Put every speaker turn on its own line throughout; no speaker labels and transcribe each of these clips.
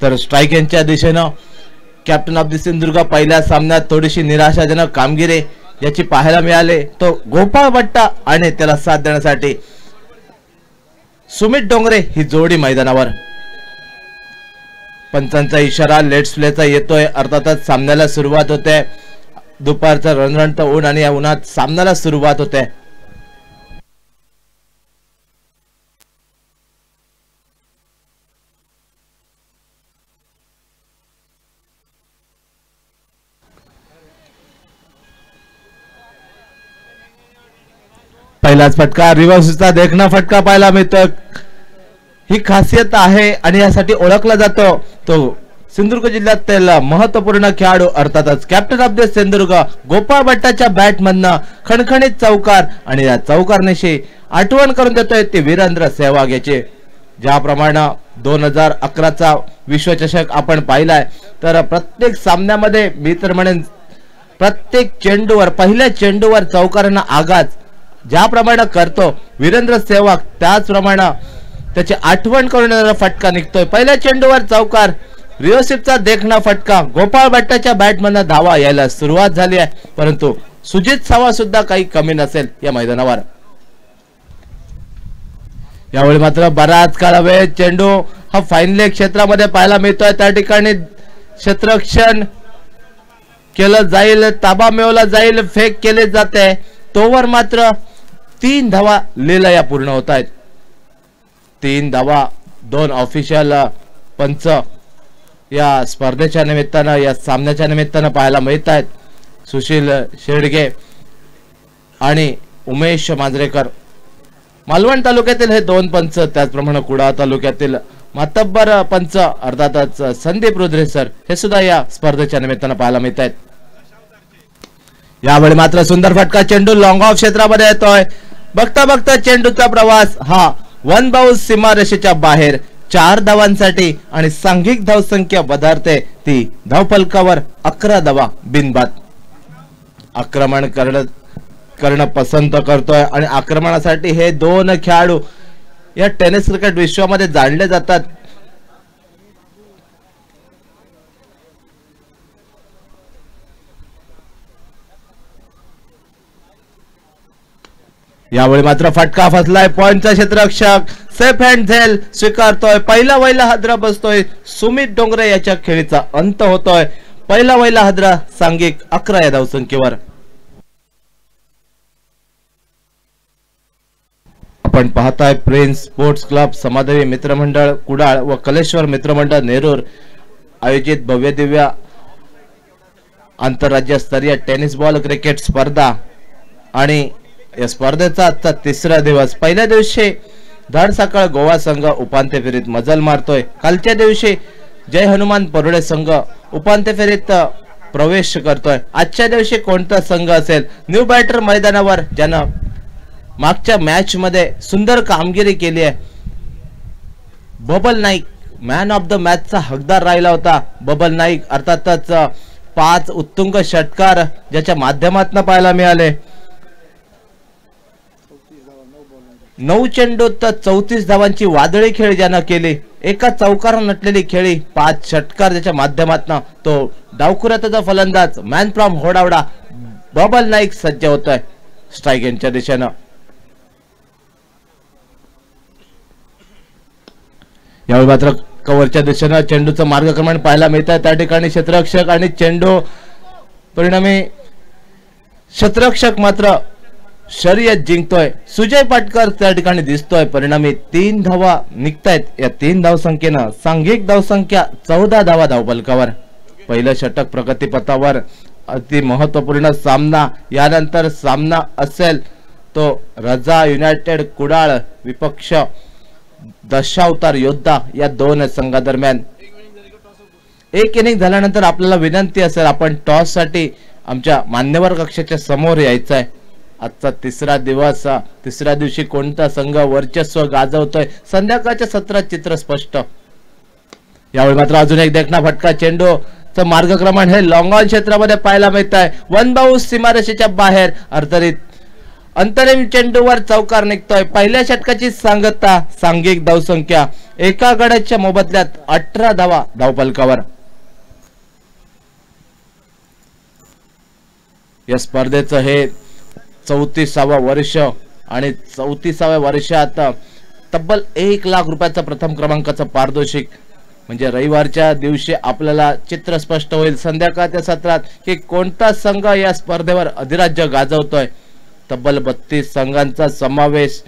तर स्ट्राइक यांच्या दिशेनं कॅप्टन ऑफ द सिंधुदुर्ग पहिल्या सामन्यात थोडीशी निराशाजनक कामगिरी याची पाहायला मिळाले. तो गोपाळ बट्टा आणि त्याला साथ देण्यासाठी सुमित डोंगरे ही जोडी मैदानावर. पंचांचा इशारा लेट्स प्लेचा येतोय. अर्थातच सामन्याला सुरुवात होते. दुपारचं रणरणत ऊन आणि या उन्हात सामन्याला सुरुवात होते. पहिलाच फटका रिव्हर्सचा देखणा फटका पाहायला मिळतोय. ही खासियत आहे आणि यासाठी ओळखला जातो तो सिंधुदुर्ग जिल्ह्यातील महत्वपूर्ण खेळाडू अर्थातच captain of the Sindhudurg Gopal बट्टाच्या बॅटमधनं खणखणीत चौकार आणि या चौकारनेशी आठवण करून देतोय ते वीरेंद्र सेहवाग याचे. ज्याप्रमाणे 2011चा विश्वचषक आपण पाहिलाय तर प्रत्येक सामन्यामध्ये मी तर म्हणेन प्रत्येक चेंडूवर पहिल्या चेंडूवर चौकारांना आघात ज्याप्रमाणे करतो वीरेंद्र सेहवाग त्याचप्रमाणे त्याची आठवण करून देणारा फटका निघतोय. पहिल्या चेंडूवर चौकार रिओसिपचा देखणा फटका गोपाळ बट्टाच्या बॅटमधनं धावा यायला सुरुवात झाली आहे. परंतु सुजित सावा सुद्धा काही कमी नसेल या मैदानावर. यावेळी मात्र बराच काळ वेळ चेंडू हा फाईनल क्षेत्रामध्ये पाहायला मिळतोय. त्या ठिकाणी क्षेत्ररक्षण केलं जाईल, ताबा मिळवला जाईल, फेक केले जाते. तोवर मात्र 3 धावा लिलया पूर्ण होत आहेत. 3 धावा 2 ऑफिशियल पंच या स्पर्धेच्या निमित्तानं या सामन्याच्या निमित्तानं पाहायला मिळत आहेत. सुशील शेडगे आणि उमेश मांजरेकर मालवण तालुक्यातील हे 2 पंच, त्याचप्रमाणे कुडाळ तालुक्यातील मातब्बर पंच अर्थातच संदीप रुद्रे सर हे सुद्धा या स्पर्धेच्या निमित्तानं पाहायला मिळत आहेत. यावेळी मात्र सुंदर फटका चेंडू लॉंग ऑफ क्षेत्रामध्ये येतोय. बघता बघता चेंडूचा प्रवास हा 1 बाउंस सीमारेषेच्या बाहेर 4 धावांसाठी आणि सांघिक धावसंख्या वधारते ती धावफलकावर 11 धावा बिनबाद. आक्रमण करणं पसंत करतोय आणि आक्रमणासाठी हे 2 खेळाडू या टेनिस क्रिकेट विश्वामध्ये जाणले जातात. यावेळी मात्र फटका फसलाय. पॉइंटचा क्षेत्ररक्षक सेफ हँड झेल स्वीकारतोय. पहिला वैला हादरा बसतोय. सुमित डोंगरे याच्या खेळीचा अंत होतोय. पहिला वैला हादरा सांघिक 11 या धावसंख्येवर. आपण पाहताय प्रिन्स स्पोर्ट्स क्लब समादेवी मित्रमंडळ कुडाळ व कलेश्वर मित्रमंडळ नेरूर आयोजित भव्य दिव्य आंतरराज्य स्तरीय टेनिस बॉल क्रिकेट स्पर्धा आणि या स्पर्धेचा आजचा 3रा दिवस. पहिल्या दिवशी धाडसाकळ गोवा संघ उपांत्य फेरीत मजल मारतोय. कालच्या दिवशी जय हनुमान परोडे संघ उपांत्य फेरीत प्रवेश करतोय. आजच्या दिवशी कोणता संघ असेल? न्यू बॅटर मैदानावर ज्यानं मागच्या मॅच मध्ये सुंदर कामगिरी केली आहे. Babal Naik man of the मॅचचा हकदार राहिला होता. बबल नाईक अर्थातच 5 उत्तुंग षटकार ज्याच्या माध्यमातून पाहायला मिळाले. 9 चेंडूत 34 धावांची वादळी खेळ ज्यानं केली. एका चौकार नटलेली खेळी 5 षटकार ज्याच्या माध्यमातून तो डावखुऱ्याचा फलंदाज man from Hodawada bubble Naik सज्ज होतोय स्ट्राइक यांच्या दिशेनं. यावेळी मात्र कव्हरच्या दिशेनं चेंडूचं मार्गक्रमण पाहायला मिळत आहे. त्या ठिकाणी क्षेत्ररक्षक आणि चेंडू परिणामी क्षेत्ररक्षक मात्र शर्यत जिंकतोय. सुजय पाटकर त्या ठिकाणी दिसतोय. परिणामी 3 धावा निघतायत. या 3 धावसंख्येनं सांघिक धावसंख्या 14 धावा धावफलकावर. पहिलं षटक प्रगतीपथावर अति महत्वपूर्ण सामना. यानंतर सामना असेल तो रजा युनायटेड कुडाळ विपक्ष दशावतार योद्धा या 2 संघादरम्यान. एक इनिंग झाल्यानंतर आपल्याला विनंती असेल आपण टॉस साठी आमच्या मान्यवर कक्षाच्या समोर यायचं आहे. आजचा 3रा दिवस. 3ऱ्या दिवशी कोणता संघ वर्चस्व गाजवतोय संध्याकाळच्या सत्रात चित्र स्पष्ट. यावेळी मात्र अजून एक देखणा फटका चेंडूचं मार्गक्रमण हे लॉंग ऑन क्षेत्रामध्ये पाहायला मिळत आहे. 1 बाउंस सीमारेषेच्या बाहेर अर्थरित अंतरिम चेंडूवर चौकार निघतोय. पहिल्या षटकाची सांगता सांघिक धावसंख्या एका गड्याच्या मोबदल्यात 18 धावा धावफलकावर. या स्पर्धेचं हे 34वा वर्ष आणि 34व्या वर्षात तब्बल 1 लाख रुपयाचं प्रथम क्रमांकाचं पारितोषिक. म्हणजे रविवारच्या दिवशी आपल्याला चित्र स्पष्ट होईल संध्याकाळच्या सत्रात की कोणता संघ या स्पर्धेवर अधिराज्य गाजवतोय. तब्बल 32 संघांचा समावेश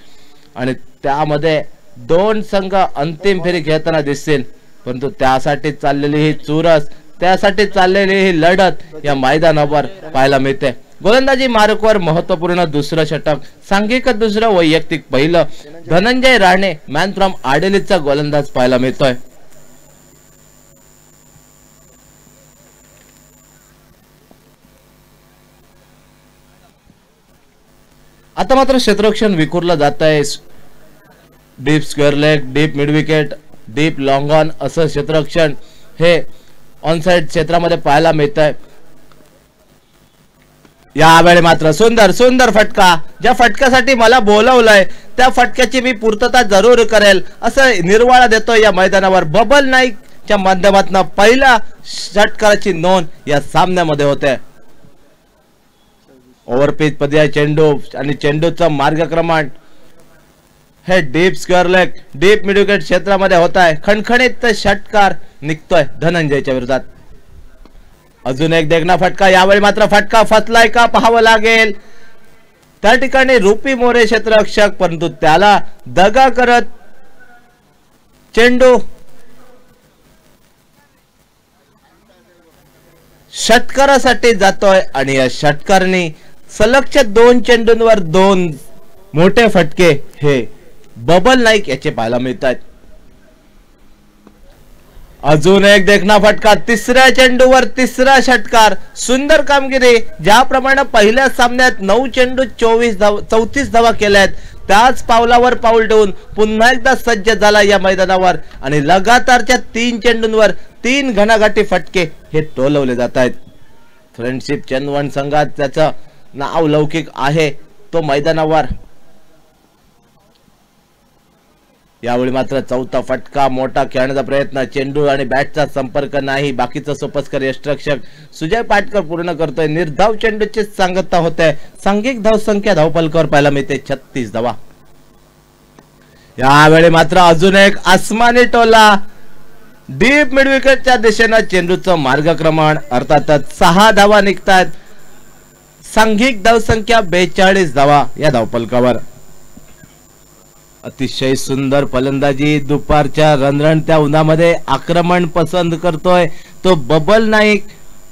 आणि त्यामध्ये 2 संघ अंतिम फेरी खेळताना दिसतील. परंतु त्यासाठी चाललेली ही चुरस, त्यासाठी चाललेली ही लढत या मैदानावर पाहायला मिळते. गोलंदाजी मार्कवर महत्वपूर्ण दुसरं षटक, सांघिक दुसरं, वैयक्तिक पहिलं. धनंजय राणे मॅन फ्रॉम आडेलीचा गोलंदाज पाहायला मिळतोय. आता मात्र क्षेत्ररक्षण विखुरलं जात आहे. Deep square leg, deep mid wicket, deep long on असं क्षेत्ररक्षण हे ऑन साइड क्षेत्रामध्ये पाहायला मिळत आहे. यावेळी मात्र सुंदर सुंदर फटका, ज्या फटक्यासाठी मला बोलवलंय त्या फटक्याची मी पूर्तता जरूर करेल असं निर्वाळा देतोय या मैदानावर बबल नाईकच्या माध्यमातून पहिल्या षटकाराची नोंद या सामन्यामध्ये होते. ओव्हरपिच पर्याय चेंडू आणि चेंडूचा मार्गक्रमण हे deep square leg, deep mid wicket क्षेत्रामध्ये होत आहे. खणखणीत षटकार निघतोय धनंजयच्या विरोधात. अजून एक देखना फटका, यावेळी मात्र फटका फसलाय का पाहावं लागेल. त्या ठिकाणी रुपी मोरे क्षेत्ररक्षक, परंतु त्याला दगा करत चेंडू षटकारासाठी जातोय आणि या षटकारने सलगच्या 2 चेंडूंवर 2 मोठे फटके हे बबल नाईक याचे पाहायला मिळतात. अजून एक देखना फटका, तिसऱ्या चेंडूवर तिसरा षटकार. सुंदर कामगिरी, ज्याप्रमाणे पहिल्या सामन्यात 9 चेंडू 34 धावा केल्यात त्याच पावलावर पाऊल ठेवून पुन्हा एकदा सज्ज झाला या मैदानावर आणि लगातारच्या 3 चेंडूंवर 3 घणाघाटी फटके हे टोलवले जात आहेत. फ्रेंडशिप चंदवड संघात त्याचं नाव लौकिक आहे तो मैदानावर. यावेळी मात्र चौथा फटका, मोठा खेळण्याचा प्रयत्न, चेंडू आणि बॅटचा संपर्क नाही. बाकीचं सोपस्कर यष्टरक्षक सुजय पाटकर पूर्ण करतोय. निर्धाव चेंडूची सांगता होते. सांघिक धावसंख्या धावफलकावर पाहायला मिळते 36 धावा. यावेळी मात्र अजून एक आसमानी टोला, डीप मिड विकेटच्या दिशेनं चेंडूचं मार्गक्रमण. अर्थातच 6 धावा निघतात. सांघिक धावसंख्या 42 धावा या धावफलकावर. अतिशय सुंदर फलंदाजी, दुपारच्या रणरणत्या उन्हामध्ये आक्रमण पसंत करतोय तो बबल नाईक,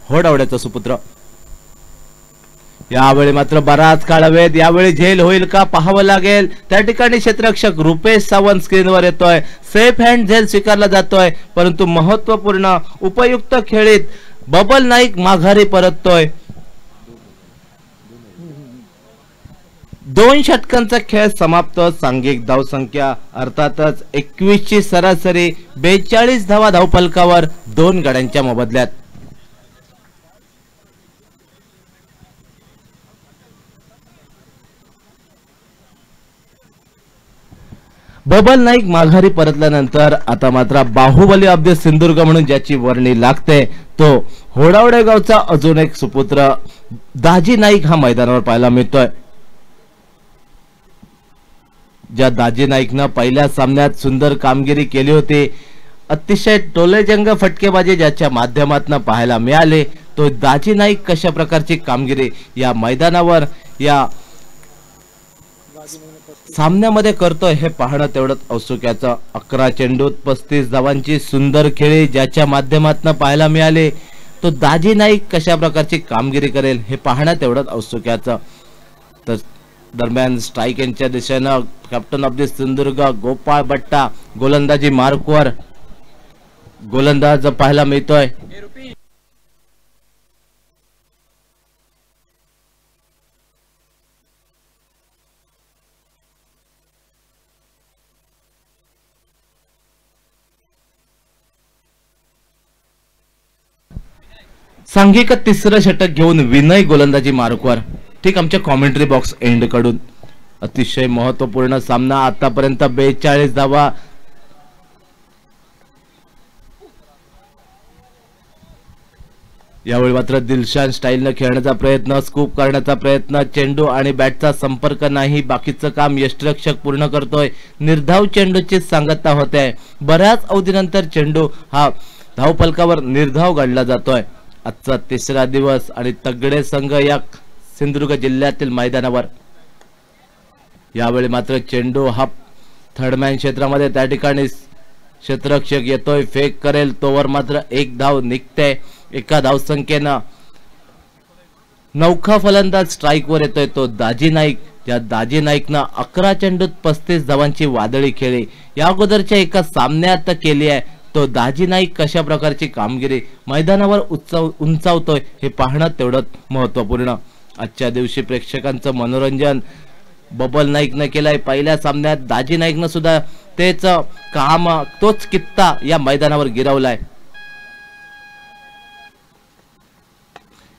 होडावड्याचा सुपुत्र. यावेळी मात्र बराच काळ वेळ, यावेळी झेल होईल का पाहावं लागेल. त्या ठिकाणी क्षेत्ररक्षक रुपेश सावंत स्क्रीनवर येतोय. सेफ हँड झेल स्वीकारला जातोय, परंतु महत्वपूर्ण उपयुक्त खेळीत बबल नाईक माघारी परततोय. 2 षटकांचा खेळ समाप्त. सांघिक धावसंख्या अर्थातच 21 ची सरासरी, 42 धावा धावफलकावर 2 गड्यांच्या मोबदल्यात. बबल नाईक माघारी परतल्यानंतर आता मात्र बाहुबली ऑफ द सिंधुदुर्ग म्हणून ज्याची वर्णी लागते तो होडावडे गावचा अजून एक सुपुत्र दाजी नाईक हा मैदानावर पाहायला मिळतोय. ज्या दाजी नाईकनं पहिल्या सामन्यात सुंदर कामगिरी केली होती, अतिशय टोलेजंग फटकेबाजी ज्याच्या माध्यमातून पाहायला मिळाले, तो दाजी नाईक कशा प्रकारची कामगिरी या मैदानावर या सामन्यामध्ये करतोय हे पाहणं तेवढंच औत्सुक्याचं. 11 चेंडूत 35 धावांची सुंदर खेळी ज्याच्या माध्यमातून पाहायला मिळाले, तो दाजी नाईक कशा प्रकारची कामगिरी करेल हे पाहणं तेवढंच औत्सुक्याचं. तर दरम्यान स्ट्राईक यांच्या दिशेनं captain of the Sindhudurg Gopal बट्टा गोलंदाजी मार्कवर गोलंदाज पाहायला मिळतोय. सांघिक तिसरं षटक घेऊन विनय गोलंदाजी मार्कवर. ठीक, आमच्या कॉमेंट्री बॉक्स एंड कडून अतिशय महत्वपूर्ण सामना. आतापर्यंत 42 धावा यावेळी मात्र दिलशान स्टाईलनं खेळण्याचा प्रयत्न, स्कूप करण्याचा प्रयत्न, चेंडू आणि बॅटचा संपर्क नाही, बाकीचं काम यष्टिरक्षक पूर्ण करतोय. निर्धाव चेंडूची सांगता होते. बऱ्याच अवधीनंतर चेंडू हा धावफलकावर निर्धाव गाडला जातोय. आजचा तिसरा दिवस आणि तगडे संघ या सिंधुदुर्ग जिल्ह्यातील मैदानावर. यावेळी मात्र चेंडू हा थर्डमॅन क्षेत्रामध्ये, त्या ठिकाणी क्षेत्ररक्षक येतोय, फेक करेल तोवर मात्र एक धाव निघते. एका धावसंख्येनं नौखा फलंदाज स्ट्राईक वर येतोय तो दाजी नाईक. या दाजी नाईकनं 11 चेंडूत 35 धावांची वादळी खेळी या अगोदरच्या एका सामन्यात केली आहे. तो दाजी नाईक कशा प्रकारची कामगिरी मैदानावर उंचावतोय हे पाहणं तेवढं महत्वपूर्ण. आजच्या दिवशी प्रेक्षकांचं मनोरंजन बबल नाईकनं केलंय. पहिल्या सामन्यात दाजी नाईकनं सुद्धा तेच काम, तोच कित्ता या मैदानावर गिरवलाय.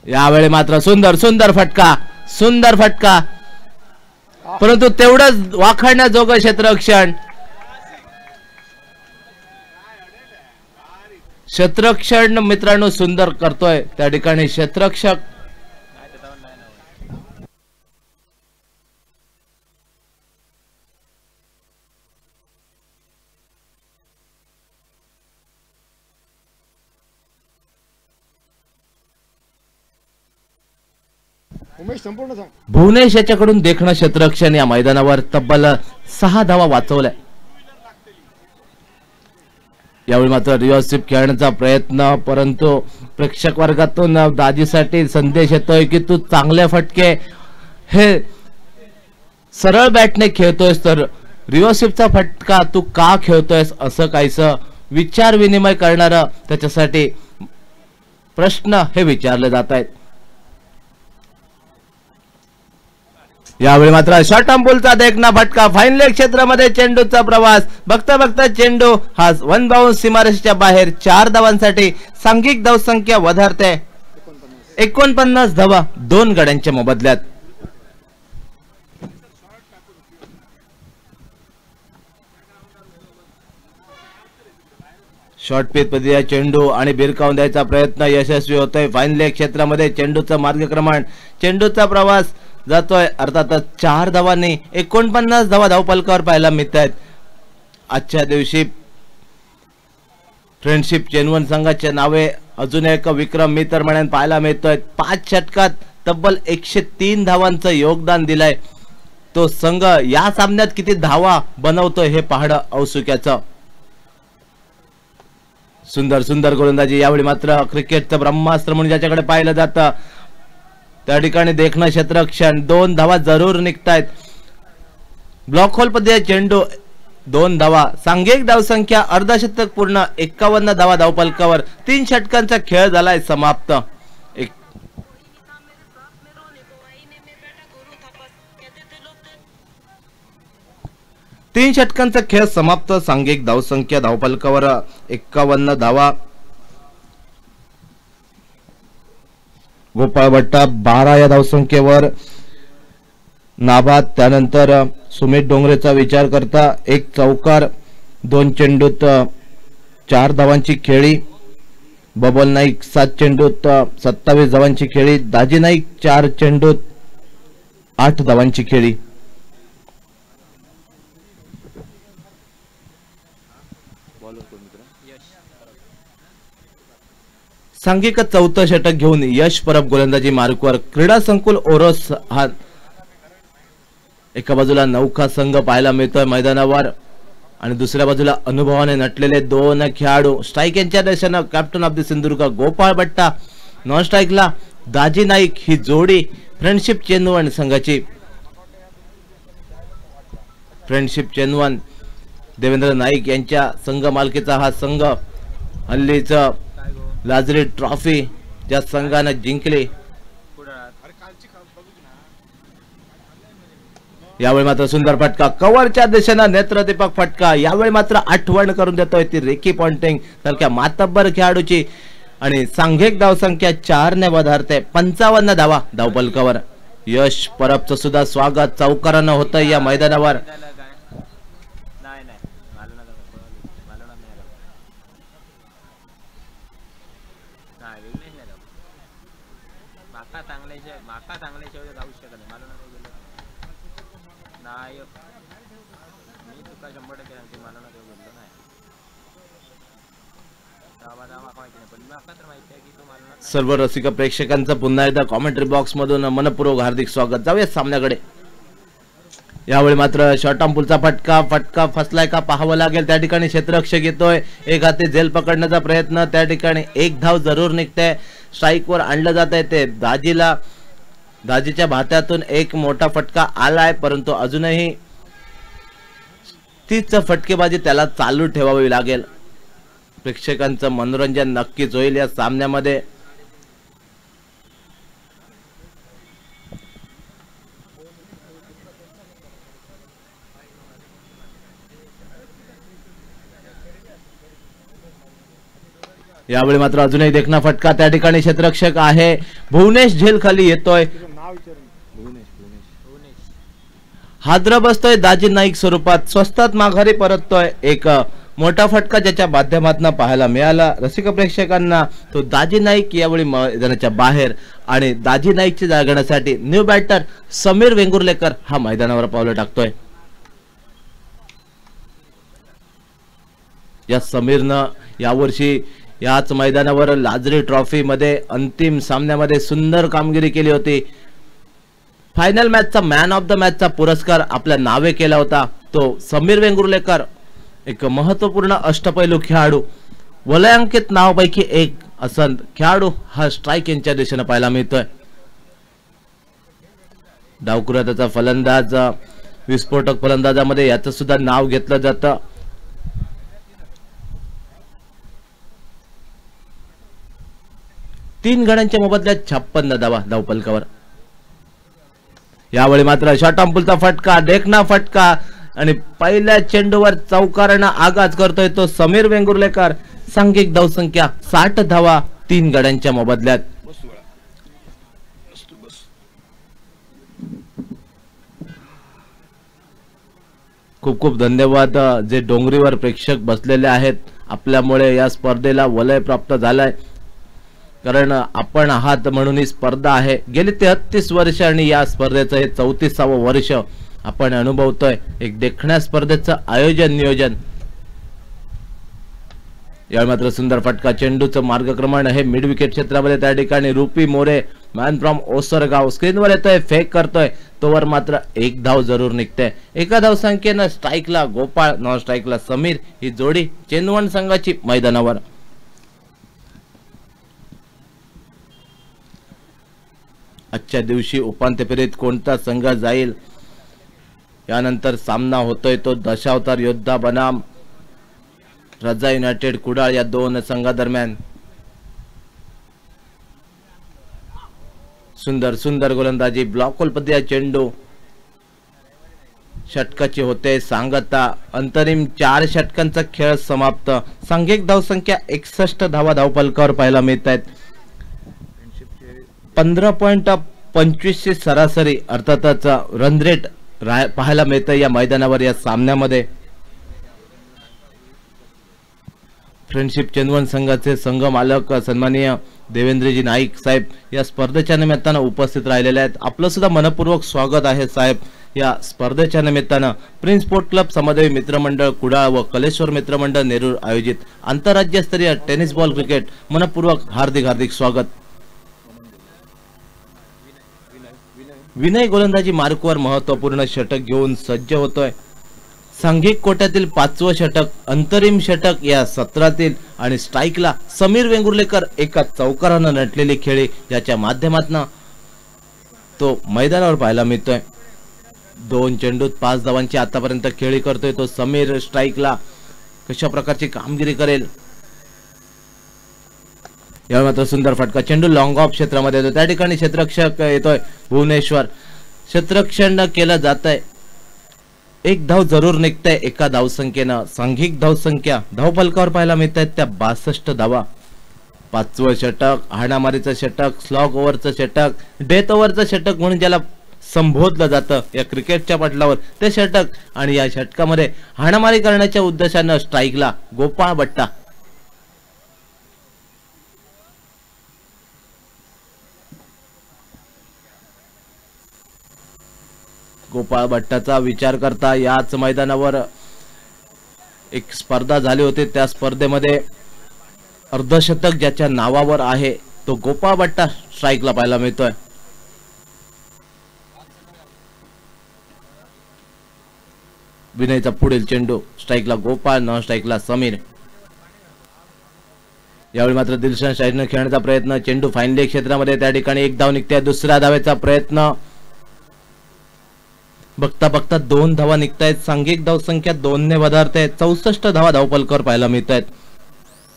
यावेळी मात्र सुंदर सुंदर फटका, सुंदर फटका, परंतु तेवढंच वाखाणण्याजोगं क्षेत्ररक्षण. क्षेत्ररक्षण मित्रांनो सुंदर करतोय त्या ठिकाणी क्षेत्ररक्षक. भुवनेश याच्याकडून देखणं क्षेत्ररक्षण या मैदानावर तब्बल 6 धावा वाचवल्या. यावेळी मात्र रिव्हर्स खेळण्याचा प्रयत्न, परंतु प्रेक्षक वर्गातून दाजीसाठी संदेश येतोय की तू चांगले फटके हे सरळ बॅटने खेळतोयस तर रिव्हर्सचा फटका तू का खेळतोयस, असं काहीसं विचार विनिमय करणारं त्याच्यासाठी प्रश्न हे विचारले जात आहेत. यावेळी मात्र शॉर्ट आर्म बॉलचा देखना फटका, फाईन लेग क्षेत्रामध्ये चेंडूचा प्रवास, बघता बघता चेंडू हा वन बाउंस सीमारेषेच्या बाहेर. 4 धावांसाठी सांघिक धावसंख्या वधारते 49 धावा 2 गड्यांच्या मोबदल्यात. शॉर्ट पिच मध्ये चेंडू आणि भिरकावून द्यायचा प्रयत्न यशस्वी होतोय. फाईन लेग क्षेत्रामध्ये चेंडूचा मार्गक्रमण, चेंडूचा प्रवास जातोय. अर्थातच 4 धावांनी 49 धावा धावफलकावर पाहायला मिळत आहेत. आजच्या दिवशी फ्रेंडशिप चेनवन संघाच्या नावे अजून एक विक्रम मी तर म्हणेन पाहायला मिळतोय. 5 षटकात तब्बल 103 धावांचं योगदान दिलंय. तो संघ या सामन्यात किती धावा बनवतोय हे पाहणं औत्सुक्याचं. सुंदर सुंदर गोलंदाजी. यावेळी मात्र क्रिकेटचं ब्रह्मास्त्र म्हणून ज्याच्याकडे पाहिलं जातं त्या ठिकाणी देखणं क्षेत्ररक्षण. 2 धावा जरूर निघतायत. ब्लॉक होल मध्ये चेंडू 2 धावा, सांघिक धावसंख्या अर्धशतक पूर्ण, 51 धावा धावफलकावर. 3 षटकांचा खेळ झालाय समाप्त. 3 षटकांचा खेळ समाप्त. सांघिक धावसंख्या धावफलकावर 51 धावा. गोपाळ भट्टा 12 या धावसंख्येवर नाबाद. त्यानंतर सुमित डोंगरेचा विचार करता 1 चौकार, 2 चेंडूत 4 धावांची खेळी. बबल नाईक 7 चेंडूत 27 धावांची खेळी. दाजी नाईक 4 चेंडूत 8 धावांची खेळी. सांघिक 4थं षटक घेऊन यश परब गोलंदाजी मार्कवर. क्रीडा संकुल ओरोस हा एका बाजूला नौखा संघ पाहायला मिळतोय मैदानावर आणि दुसऱ्या बाजूला अनुभवाने नटलेले 2 खेळाडू. स्ट्राईक यांच्या दिशेनं captain of the Sindhudurg Gopal भट्टा, नॉन स्ट्राईकला दाजी नाईक. ही जोडी फ्रेंडशिप चेनवन संघाची. फ्रेंडशिप चेनवन देवेंद्र नाईक यांच्या संघ मालकीचा हा संघ. हल्लीच लाजरी ट्रॉफी ज्या संघाने जिंकली. यावेळी मात्र सुंदर फटका, कव्हरच्या दिशेनं नेत्रदीपक फटका. यावेळी मात्र आठवण करून देतोय ती रिकी पॉन्टिंग सारख्या मातब्बर खेळाडूची आणि सांघिक धावसंख्या 4 ने वधारते. 55 धावा धावफलकावर. यश परबचं सुद्धा स्वागत चौकारानं होतंय या मैदानावर.
माका चांगल्याशिवाय जाऊ शकत नाही. मला नाही गेलं नाही मी तुका 100% सांगते मला नाही गेलो नाही.
सर्व रसिक प्रेक्षकांचं पुन्हा एकदा कॉमेंट्री बॉक्स मधून मनपूर्वक हार्दिक स्वागत. जाऊया सामन्याकडे. यावेळी मात्र शॉर्ट ऑन पुलचा फटका फसलाय का पाहावं लागेल. त्या ठिकाणी क्षेत्ररक्षक येतोय, एक हाती झेल पकडण्याचा प्रयत्न, त्या ठिकाणी एक धाव जरूर निघते. स्ट्राईक वर आणलं जात आहे ते दाजीच्या भात्यातून एक मोठा फटका आलाय, परंतु अजूनही तीच फटकेबाजी त्याला चालू ठेवावी लागेल. प्रेक्षकांचं मनोरंजन नक्कीच होईल या सामन्यामध्ये. यावेळी मात्र अजूनही देखना फटका. त्या ठिकाणी क्षेत्ररक्षक आहे भुवनेश झेल खाली येतोय, हादरा बसतोय. दाजी नाईक स्वरूपात स्वस्तात माघारी परततोय. एक मोठा फटका ज्याच्या माध्यमातून पाहायला मिळाला रसिक प्रेक्षकांना तो दाजी नाईक यावेळी मैदानाच्या बाहेर, आणि दाजी नाईकची जागा घेण्यासाठी न्यू बॅटर समीर वेंगुर्लेकर हा मैदानावर पावलं टाकतोय. या समीरनं यावर्षी याच मैदानावर लाजरी ट्रॉफी मध्ये अंतिम सामन्यामध्ये सुंदर कामगिरी केली होती. फायनल मॅचचा मॅन ऑफ द मॅचचा पुरस्कार आपल्या नावे केला होता. तो समीर वेंगुर्लेकर एक महत्वपूर्ण अष्टपैलू खेळाडू, वलयांकित नावापैकी एक असं खेळाडू हा स्ट्राईक यांच्या दिशेने पाहायला मिळतोय. डावकुराचा फलंदाज, विस्फोटक फलंदाजामध्ये याचं सुद्धा नाव घेतलं जातं. तीन गड्यांच्या मोबदल्यात 56 धावा धावफलकावर. यावेळी मात्र शॉर्ट ऑन पुलचा फटका, देखना फटका, आणि पहिल्या चेंडूवर चौकारानं आगाज करतोय तो समीर वेंगुर्लेकर. सांघिक धावसंख्या 60 धावा 3 गड्यांच्या मोबदल्यात. खूप खूप धन्यवाद जे डोंगरीवर प्रेक्षक बसलेले आहेत. आपल्यामुळे या स्पर्धेला वलय प्राप्त झालंय, कारण आपण आहात म्हणून ही स्पर्धा आहे. गेली 33 वर्ष आणि या स्पर्धेचं हे 34वे वर्ष आपण अनुभवतोय. एक देखण्या स्पर्धेचं आयोजन नियोजन. यावेळी मात्र सुंदर फटका, चेंडूचं मार्गक्रमण हे मिड विकेट क्षेत्रामध्ये. त्या ठिकाणी रुपी मोरे मॅन फ्रॉम ओसरगाव स्क्रीनवर येतोय, फेक करतोय, तोवर मात्र एक धाव जरूर निघते. एका धाव संख्येनं स्ट्राईकला गोपाळ, नॉन स्ट्राईकला समीर ही जोडी चेंदवण संघाची मैदानावर. आजच्या दिवशी उपांत्य फेरीत कोणता संघ जाईल यानंतर सामना होतोय तो दशावतार योद्धा बनाम रजा युनायटेड कुडाळ या दोन संघादरम्यान. सुंदर सुंदर गोलंदाजी, ब्लॉक पद्धतीचा चेंडू, षटकाची होते सांगता. अंतरिम 4 षटकांचा खेळ समाप्त. सांघिक धावसंख्या 61 धावा धावफलकावर पाहायला मिळत आहेत. 15.25 सरासरी अर्थातच रन रेट पाहायला मिळतं या मैदानावर या सामन्यामध्ये. फ्रेंडशिप चेंदवण संघाचे संघ मालक सन्माननीय देवेंद्रजी नाईक साहेब या स्पर्धेच्या निमित्तानं उपस्थित राहिलेले आहेत. आपलं सुद्धा मनपूर्वक स्वागत आहे साहेब या स्पर्धेच्या निमित्तानं. प्रिन्स स्पोर्ट क्लब समदेवी मित्रमंडळ कुडाळ व कलेश्वर मित्रमंडळ नेरूर आयोजित आंतरराज्यस्तरीय टेनिस बॉल क्रिकेट मनपूर्वक हार्दिक हार्दिक स्वागत. विनय गोलंदाजी मार्कवर महत्वपूर्ण षटक घेऊन सज्ज होतोय. सांघिक कोट्यातील 5वं षटक, अंतरिम षटक या सत्रातील, आणि स्ट्राईकला समीर वेंगुर्लेकर एका चौकारानं नटलेली खेळी ज्याच्या माध्यमातून तो मैदानावर पाहायला मिळतोय. 2 चेंडूत 5 धावांची आतापर्यंत खेळी करतोय तो समीर. स्ट्राईकला कशा प्रकारची कामगिरी करेल. यावेळी मात्र सुंदर फटका, चेंडू लॉंग ऑफ क्षेत्रामध्ये येतो. त्या ठिकाणी क्षेत्ररक्षक येतोय भुवनेश्वर. क्षेत्ररक्षण केलं जात आहे. एक धाव जरूर निघतंय एका धावसंख्येनं. सांघिक धावसंख्या धावफलकावर पाहायला मिळत आहेत त्या 62 धावा. 5वं षटक, हाणामारीचं षटक, स्लॉग ओव्हरचं षटक, डेथ ओव्हरचं षटक म्हणून ज्याला संबोधलं जातं या क्रिकेटच्या पटलावर ते षटक. आणि या षटकामध्ये हाणामारी करण्याच्या उद्देशानं स्ट्राईकला गोपाळ बट्टा. गोपाळ भट्टाचा विचार करता याच मैदानावर एक स्पर्धा झाली होती, त्या स्पर्धेमध्ये अर्धशतक ज्याच्या नावावर आहे तो गोपाळ भट्टा स्ट्राईकला पाहायला मिळतोय. विनयचा पुढील चेंडू, स्ट्राईकला गोपाळ, नॉन स्ट्राईकला समीर. यावेळी मात्र दिलशान शाहीरनं खेळण्याचा प्रयत्न, चेंडू फाईनल क्षेत्रामध्ये, त्या ठिकाणी एक धाव निघते. दुसऱ्या धावेचा प्रयत्न, बघता बघता 2 धावा निघतायत. सांघिक धावसंख्या 2 ने वधारते. 64 धावा धावपलकावर पाहायला मिळत आहेत.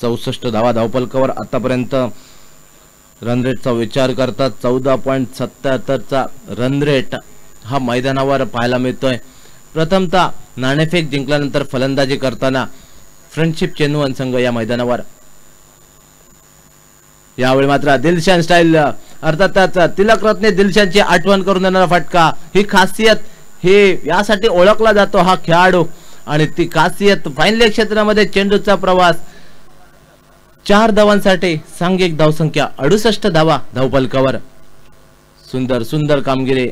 64 धावा धावपलकावर आतापर्यंत. रन रेटचा विचार करता 14.77चा रन रेट हा मैदानावर पाहायला मिळतोय. प्रथमतः नाणेफेक जिंकल्यानंतर फलंदाजी करताना फ्रेंडशिप चेन्नई संघ या मैदानावर. यावेळी मात्र दिलशान स्टाईल, अर्थातच तिलकरत्ने दिलशानची आठवण करून देणारा फटका. ही खासियत, हे यासाठी ओळखला जातो हा खेळाडू, आणि ती खासियत फाईनल क्षेत्रामध्ये चेंडूचा प्रवास. 4 धावांसाठी सांघिक धावसंख्या 68 धावा धावपलकावर. सुंदर सुंदर कामगिरी.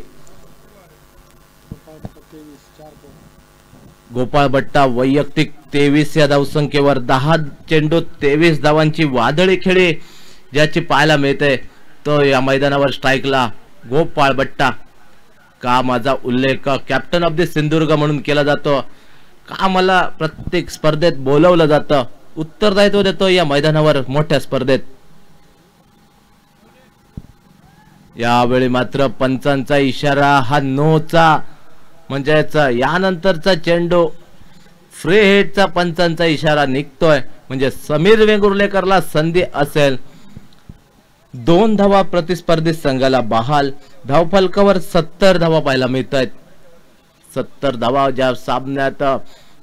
गोपाळ भट्टा वैयक्तिक 23 या धावसंख्येवर 10 चेंडू 23 धावांची वादळी खेळी ज्याची पाहायला मिळते तो या मैदानावर स्ट्राईकला गोपाळ भट्टा. का माझा उल्लेख कॅप्टन ऑफ द सिंधुदुर्ग म्हणून केला जातो, का मला प्रत्येक स्पर्धेत बोलवलं जातं, उत्तरदायित्व देतो या मैदानावर मोठ्या स्पर्धेत. यावेळी मात्र पंचांचा इशारा हा नोचा, म्हणजेच यानंतरचा चेंडू फ्री हिटचा पंचांचा इशारा निघतोय, म्हणजे समीर वेंगुर्लेकरला संधी असेल. 2 धावा प्रतिस्पर्धी संघाला बहाल. धावफलकावर 70 धावा पाहायला मिळत आहेत. 70 धावा ज्या सामन्यात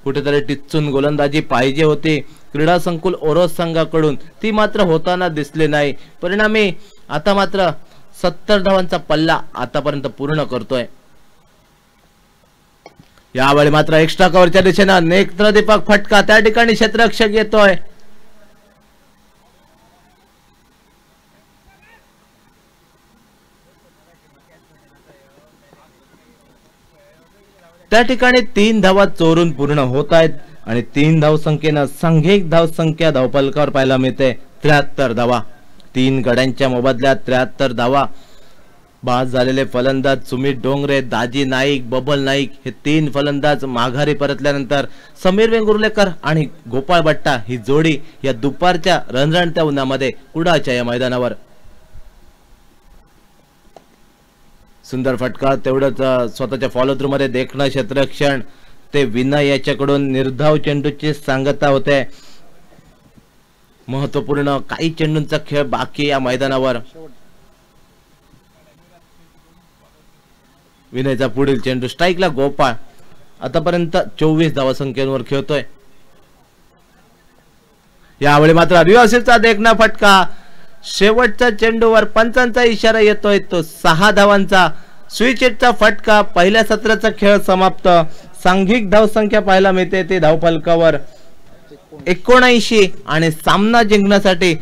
कुठेतरी टिच्चून गोलंदाजी पाहिजे होती क्रीडा संकुल ओरोस संघाकडून, ती मात्र होताना दिसली नाही. परिणामी आता मात्र 70 धावांचा पल्ला आतापर्यंत पूर्ण करतोय. यावेळी मात्र एक्स्ट्रा कव्हरच्या दिशेनं नेत्रदीपक फटका, त्या ठिकाणी क्षेत्ररक्षक येतोय. त्या ठिकाणी 3 धावा चोरून पूर्ण होत आहेत आणि 3 धावसंख्येनं सांघिक धावसंख्या धावपलकावर पाहायला मिळते 73 धावा. 3 गड्यांच्या मोबदल्यात 73 धावा. बाद झालेले फलंदाज सुमित डोंगरे, दाजी नाईक, बबल नाईक हे 3 फलंदाज माघारी परतल्यानंतर समीर वेंगुर्लेकर आणि गोपाळ भट्टा ही जोडी या दुपारच्या रणरणत्या उन्हामध्ये कुडाच्या या मैदानावर. सुंदर फटका, तेवढंच स्वतःच्या फॉलो थ्रू मध्ये देखणं क्षेत्ररक्षण ते विनय याच्याकडून निर्धाव चेंडूची सांगता होते. महत्वपूर्ण काही चेंडूंचा खेळ बाकी या मैदानावर. विनयचा पुढील चेंडू, स्ट्राईकला गोपाळ. आतापर्यंत 24 धावसंख्येवर खेळतोय. यावेळी मात्र रिवर्सचा देखणा फटका, शेवटच्या चेंडूवर पंचांचा इशारा येतोय तो 6 धावांचा स्विच हिटचा फटका. पहिल्या सत्राचा खेळ समाप्त. सांघिक धावसंख्या पाहायला मिळते ते धावफलकावर 79 आणि सामना जिंकण्यासाठी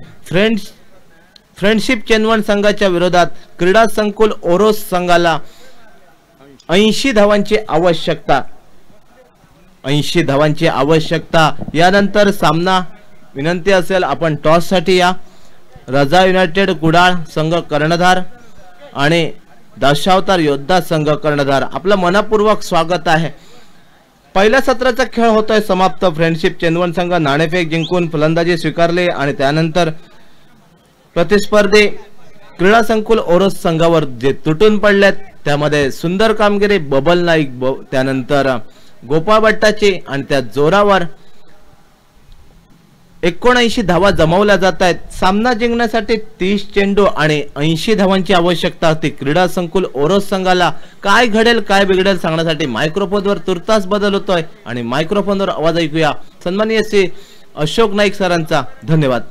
फ्रेंडशिप चेन्नई संघाच्या विरोधात क्रीडा संकुल ओरोस संघाला 80 धावांची आवश्यकता. 80 धावांची आवश्यकता. यानंतर सामना विनंती असेल आपण टॉस साठी या. रजा युनायटेड कुडाळ संघ कर्णधार आणि दशावतार योद्धा संघ कर्णधार, आपलं मनपूर्वक स्वागत आहे. पहिल्या सत्राचा खेळ होतोय समाप्त. फ्रेंडशिप चेन्नई संघ नाणेफेक जिंकून फलंदाजी स्वीकारली आणि त्यानंतर प्रतिस्पर्धी क्रीडा संकुल ओरोस संघावर जे तुटून पडलेत त्यामध्ये सुंदर कामगिरी बबल नाईक, त्यानंतर गोपाळ भट्टाची आणि त्या जोरावर 79 धावा जमवल्या जात आहेत. सामना जिंकण्यासाठी 30 चेंडू आणि 80 धावांची आवश्यकता होती क्रीडा संकुल ओरोस संघाला. काय घडेल काय बिघडेल सांगण्यासाठी मायक्रोफोनवर तुर्तास बदल होतोय आणि मायक्रोफोनवर आवाज ऐकूया सन्माननीय श्री अशोक नाईक सरांचा. धन्यवाद.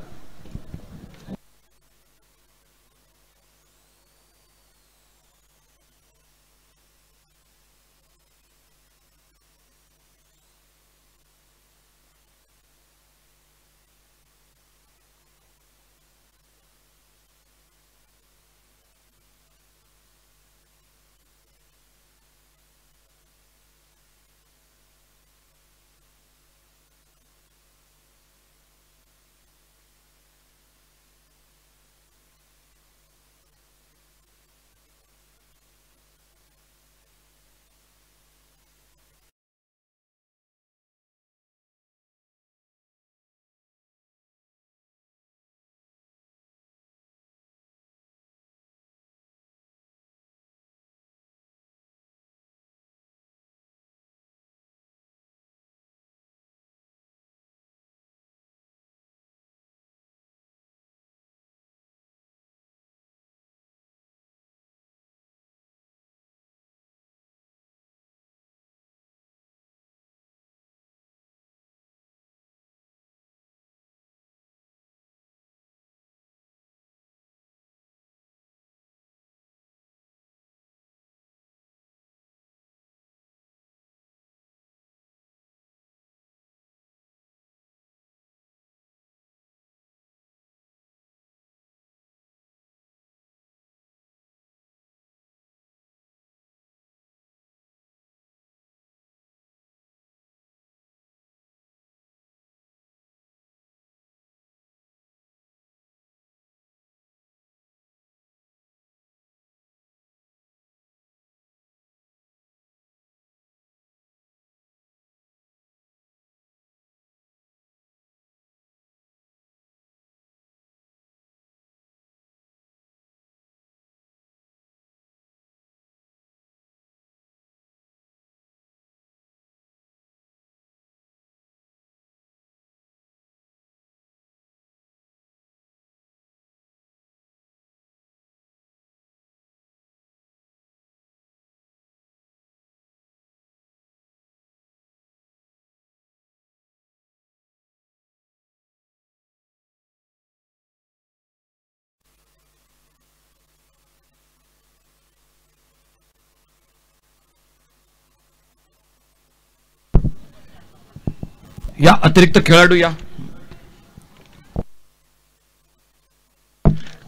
या अतिरिक्त खेळाडू या.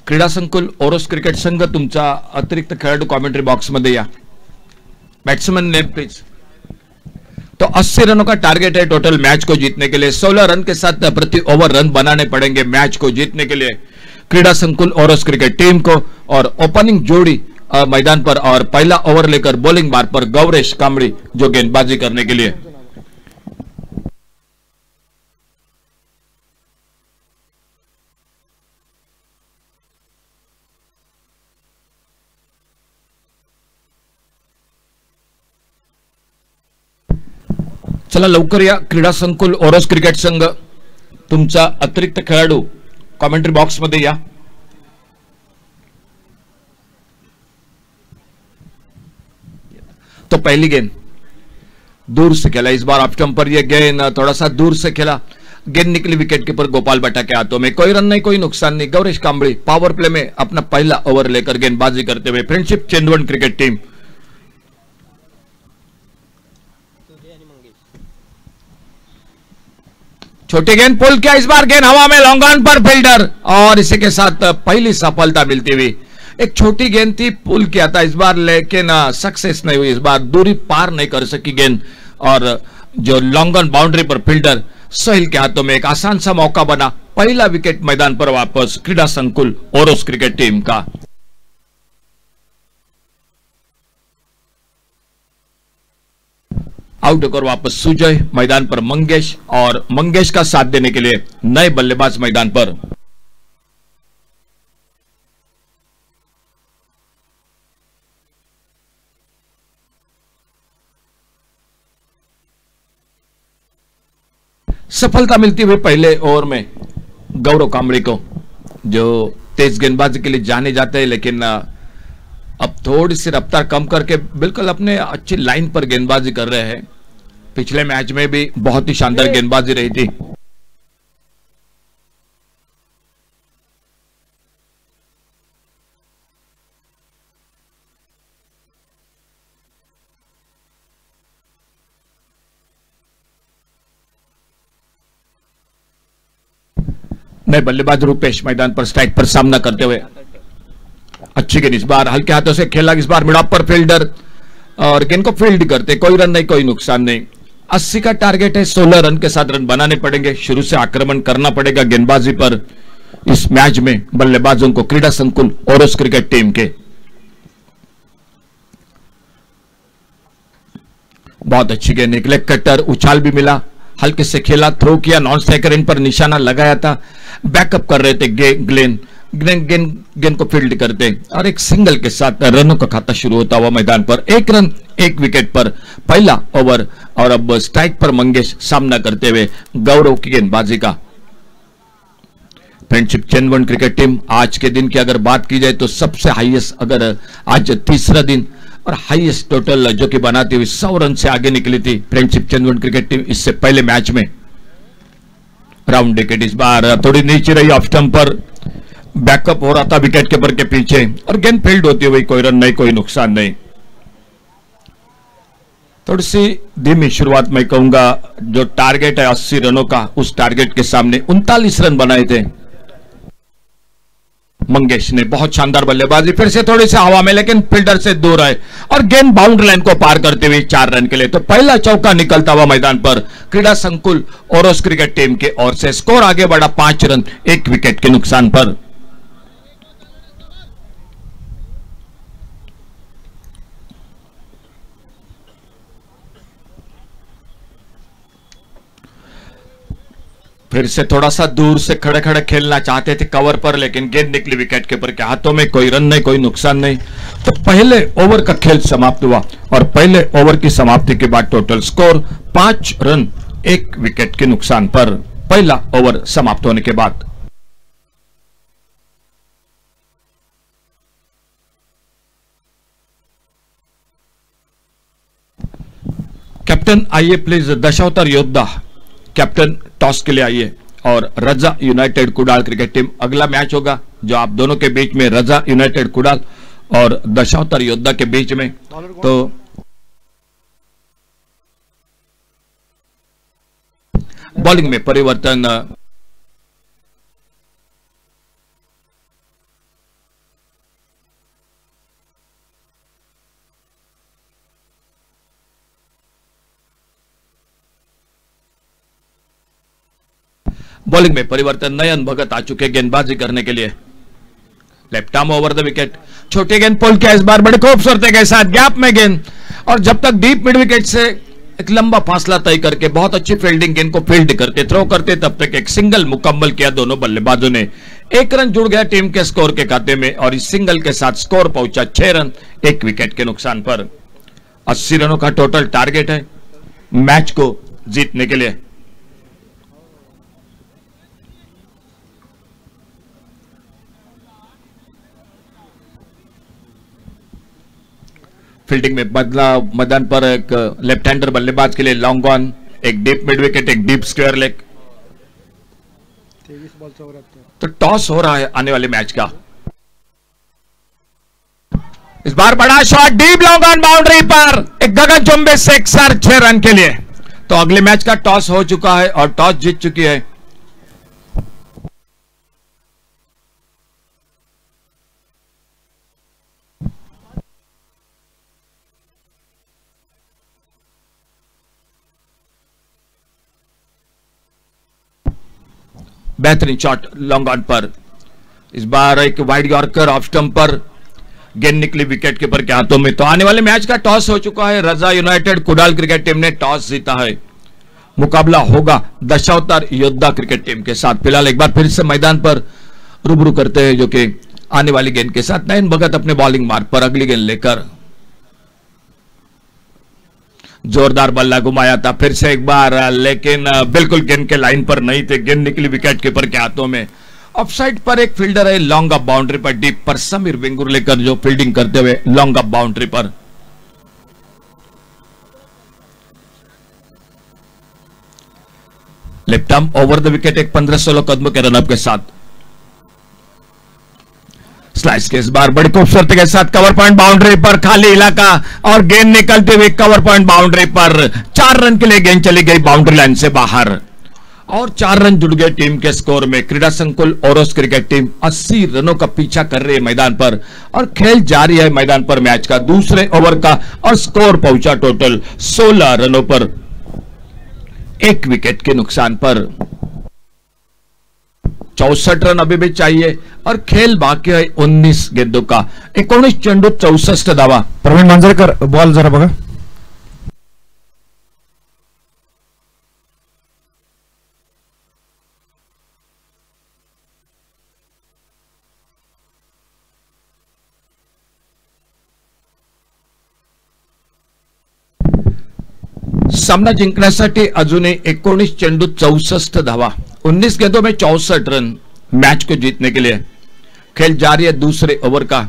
क्रीडा संकुल ओरोस क्रिकेट संघ तुमचा अतिरिक्त खेळाडू कमेंट्री बॉक्स में या. Batsman name please. तो 80 रनों का टारगेट है टोटल मैच को जीतने के लिए. 16 रन के साथ प्रति ओवर रन बनाने पड़ेंगे मैच को जीतने के लिए क्रीडा संकुल ओरोस क्रिकेट टीम को. और ओपनिंग जोड़ी मैदान पर और पहला ओवर लेकर बॉलिंग बार पर गौरेश कामड़ी जो गेंदबाजी करने के लिए. चला लवकर या. क्रीडा संकुल ओरोस क्रिकेट संघ तुमचा अतिरिक्त खेळाडू कमेंट्री बॉक्स मध्ये या. तो पहली गेंद दूर से खेला. इस बार ऑफ स्टंप पर यह गेंद थोड़ा सा दूर से खेला. गेंद निकली विकेट कीपर गोपाल भट्टा के हाथों में. कोई रन नहीं, कोई नुकसान नहीं. गौरेश कांबड़ी पावर प्ले में अपना पहला ओवर लेकर गेंदबाजी करते हुए फ्रेंडशिप चेंदवन क्रिकेट टीम. छोटी गेंद पुल किया. इस बार गेंद हवा में लॉन्ग ऑन पर फील्डर और इसी के साथ पहली सफलता मिलती हुई. एक छोटी गेंद थी, पुल किया था इस बार, लेकिन सक्सेस नहीं हुई. इस बार दूरी पार नहीं कर सकी गेंद और जो लॉन्ग ऑन बाउंड्री पर फील्डर सोहेल के हाथों में एक आसान सा मौका बना. पहला विकेट मैदान पर वापस क्रीडा संकुल ओरोस क्रिकेट टीम का. आउट होकर वापस सुजय मैदान पर मंगेश और मंगेश का साथ देने के लिए नए बल्लेबाज मैदान पर. सफलता मिलती हुई पहले ओवर में गौरव कांबड़ी को, जो तेज गेंदबाजी के लिए जाने जाते हैं, लेकिन अब थोड़ी सी रफ्तार कम करके बिल्कुल अपने अच्छी लाइन पर गेंदबाजी कर रहे हैं. पिछले मैच में भी बहुत ही शानदार गेंदबाजी रही थी. नए बल्लेबाज रूपेश मैदान पर स्ट्राइक पर सामना करते हुए. अच्छी गेंद इस बार हल्के हाथों से खेला. इस बार मिड ऑफ पर फील्डर और गेंद को फील्ड करते. कोई रन नहीं, कोई नुकसान नहीं. 80 का टारगेट है. 16 रन के साथ रन बनाने पड़ेंगे. शुरू से आक्रमण करना पड़ेगा गेंदबाजी पर इस मैच में बल्लेबाजों को क्रीडा संकुल ओरोस क्रिकेट टीम के. बहुत अच्छी गेंद निकले. कटर उछाल भी मिला, हल्के से खेला, थ्रो किया, नॉन स्ट्राइकर इन पर निशाना लगाया था. बैकअप कर रहे थे गेंद को फील्ड करते और एक सिंगल के साथ रनों का खाता शुरू होता हुआ मैदान पर. 1 रन 1 विकेट पर पहला ओवर और अब स्ट्राइक पर मंगेश सामना करते हुए गौरव की गेंदबाजी का. फ्रेंडशिप चेंदवन क्रिकेट टीम आज के दिन की अगर बात की जाए तो सबसे हाईएस्ट, अगर आज तीसरा दिन और हाईएस्ट टोटल जो कि बनाती हुई 100 रन से आगे निकली थी फ्रेंडशिप चेंदवन क्रिकेट टीम इससे पहले मैच में. राउंड विकेट इस बार थोड़ी नीचे रही. ऑफ स्टंप पर बैकअप हो रहा था विकेट कीपर के पीछे और गेंद फील्ड होती हुई. कोई रन नहीं, कोई नुकसान नहीं. थोड़ी सी धीमी शुरुआत मैं कहूंगा. जो टारगेट है 80 रनों का, उस टारगेट के सामने 39 रन बनाए थे मंगेश ने. बहुत शानदार बल्लेबाजी. फिर से थोड़ी सी हवा में, लेकिन फील्डर से दूर है और गेंद बाउंड्री लाइन को पार करते हुए 4 रन के लिए. तो पहला चौका निकलता हुआ मैदान पर क्रीडा संकुल ओरोस क्रिकेट टीम के ओर से. स्कोर आगे बढ़ा 5 रन 1 विकेट के नुकसान पर. फिर से थोड़ा सा दूर से खड़े खड़े खेलना चाहते थे कवर पर, लेकिन गेंद निकली विकेट कीपर के हाथों में. कोई रन नहीं, कोई नुकसान नहीं. तो पहले ओवर का खेल समाप्त हुआ और पहले ओवर की समाप्ति के बाद टोटल स्कोर 5 रन 1 विकेट के नुकसान पर पहला ओवर समाप्त होने के बाद. कैप्टन आइए प्लीज. दशावतार योद्धा कैप्टन टॉस के लिए आइए. और रजा यूनाइटेड कुडाल क्रिकेट टीम अगला मैच होगा जो आप दोनों के बीच में, रजा यूनाइटेड कुडाल और दशावतार योद्धा के बीच में. तो बॉलिंग में परिवर्तन। बॉलिंग में परिवर्तन, नयन भगत आ चुके गेंदबाजी करने के लिए। Left arm over the wicket, छोटी गेंद पुल किया इस बार बड़े खूबसूरती के साथ, गैप में गेंद, और जब तक डीप मिड विकेट से एक लंबा फासला तय करके बहुत अच्छी फील्डिंग गेंद को फील्ड करते थ्रो करते तब तक एक सिंगल मुकम्मल किया दोनों बल्लेबाजों ने। 1 रन जुड़ गया टीम के स्कोर के खाते में और इस सिंगल के साथ स्कोर पहुंचा 6 रन 1 विकेट के नुकसान पर। 80 रनों का टोटल टारगेट है मैच को जीतने के लिए। फील्डिंग में बदला मैदान पर एक लेफ्ट हैंडर बल्लेबाज के लिए लॉन्ग ऑन, एक डीप मिड विकेट, एक डीप स्क्वायर लेग।
23 बॉल से
तो टॉस हो रहा है आने वाले मैच का। इस बार बड़ा shot deep long on boundary पर, एक गगनचुंबी सिक्सर 6 रन के लिए। तो अगले मैच का टॉस हो चुका है और टॉस जीत चुकी है बेहतरीन शॉट लॉन्ग ऑन पर, इस बार एक वाइड यॉर्कर ऑफ स्टंप पर, गेंद निकली विकेट कीपर के हाथों में। तो आने वाले मैच का टॉस हो चुका है। रजा यूनाइटेड कुडाल क्रिकेट टीम ने टॉस जीता है। मुकाबला होगा दशावतार योद्धा क्रिकेट टीम के साथ। फिलहाल एक बार फिर से मैदान पर रूबरू करते हैं जो कि आने वाली गेंद के साथ नयन भगत अपने बॉलिंग मार्ग पर अगली गेंद लेकर जोरदार बल्ला घुमाया था फिर से एक बार, लेकिन बिल्कुल गेंद के लाइन पर नहीं थे, गेंद निकली विकेट कीपर के हाथों में। ऑफसाइड पर एक फील्डर है लॉन्ग अप बाउंड्री पर, डीप पर समीर वेंगुर लेकर जो फील्डिंग करते हुए लॉन्ग अप बाउंड्री पर। Left arm over the wicket, एक 15-16 कदमों के रनअप के साथ स्लाइस के इस बार बड़ी खूबसूरती के साथ कवर पॉइंट बाउंड्री पर, खाली इलाका और गेंद निकलते हुए कवर पॉइंट बाउंड्री पर 4 रन के लिए गेंद चली गई बाउंड्री लाइन से बाहर और 4 रन जुड़ गए टीम के स्कोर में। क्रीडा संकुल ओरोस क्रिकेट टीम 80 रनों का पीछा कर रही है मैदान पर और खेल जारी है मैदान पर मैच का दूसरे ओवर का और स्कोर पहुंचा टोटल 16 रनों पर 1 विकेट के नुकसान पर। 64 रन अभी भी चाहिए और खेल बाकी है 19 गेंदों का। 19 चेंडू 64 धावा।
प्रवीण मांजरेकर बॉल जरा बघा।
सामना जिंकण्यासाठी अजूनही 19 चेंडू 64 धावा, 19 गेंदों में 64 रन मैच को जीतने के लिए। खेल जारी है दूसरे ओवर का।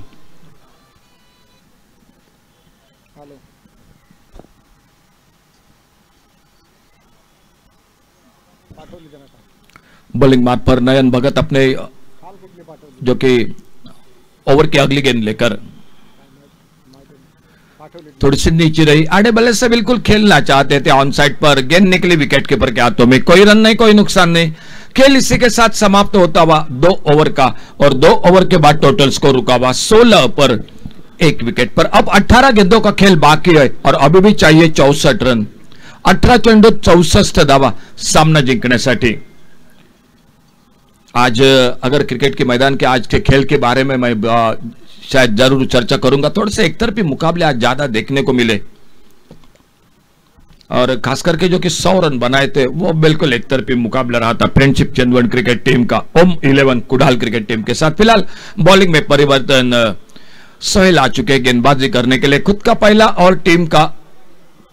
बॉलिंग मार्ग पर नयन भगत अपने जो कि ओवर की अगली गेंद लेकर थोड़ी सी नीचे रही, आड़े बल्ले से बिल्कुल खेलना चाहते थे। ऑन साइड पर गेंद निकली विकेट कीपर के हाथों में, कोई रन नहीं कोई नुकसान नहीं। खेल इसी के साथ समाप्त होता हुआ 2 ओवर का और 2 ओवर के बाद टोटल स्कोर रुका हुआ 16 पर 1 विकेट पर। अब 18 गेंदों का खेल बाकी है और अभी भी चाहिए 64 रन। 18 चेंडू 64 धावा सामना जिंकण्यासाठी। आज अगर क्रिकेट के मैदान के आज के खेल के बारे में मैं शायद जरूर चर्चा करूंगा। थोड़े से एक तरफी मुकाबले आज ज्यादा देखने को मिले और खास करके जो कि 100 रन बनाए थे वो बिल्कुल एक तरफी मुकाबला रहा था फ्रेंडशिप चंदवन क्रिकेट टीम का ओम 11 कुडाल क्रिकेट टीम के साथ। फिलहाल बॉलिंग में परिवर्तन, सोहेल आ चुके गेंदबाजी करने के लिए, खुद का पहला और टीम का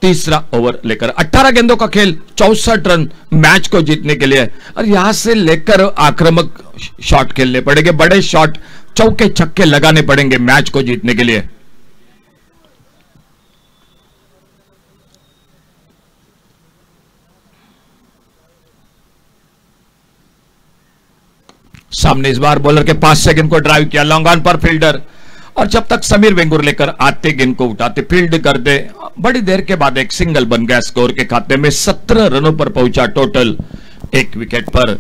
तीसरा ओवर लेकर। 18 गेंदों का खेल 64 रन मैच को जीतने के लिए और यहां से लेकर आक्रामक शॉट खेलने पड़ेंगे, बड़े शॉट चौके छक्के लगाने पड़ेंगे मैच को जीतने के लिए। सामने इस बार बॉलर के 5 सेकंड को ड्राइव किया लॉन्ग ऑन पर फील्डर और जब तक समीर वेंगुर लेकर आते गेंद को उठाते फील्ड करते, बड़ी देर के बाद एक सिंगल बन गया स्कोर के खाते में। 17 रनों पर पहुंचा टोटल 1 विकेट पर।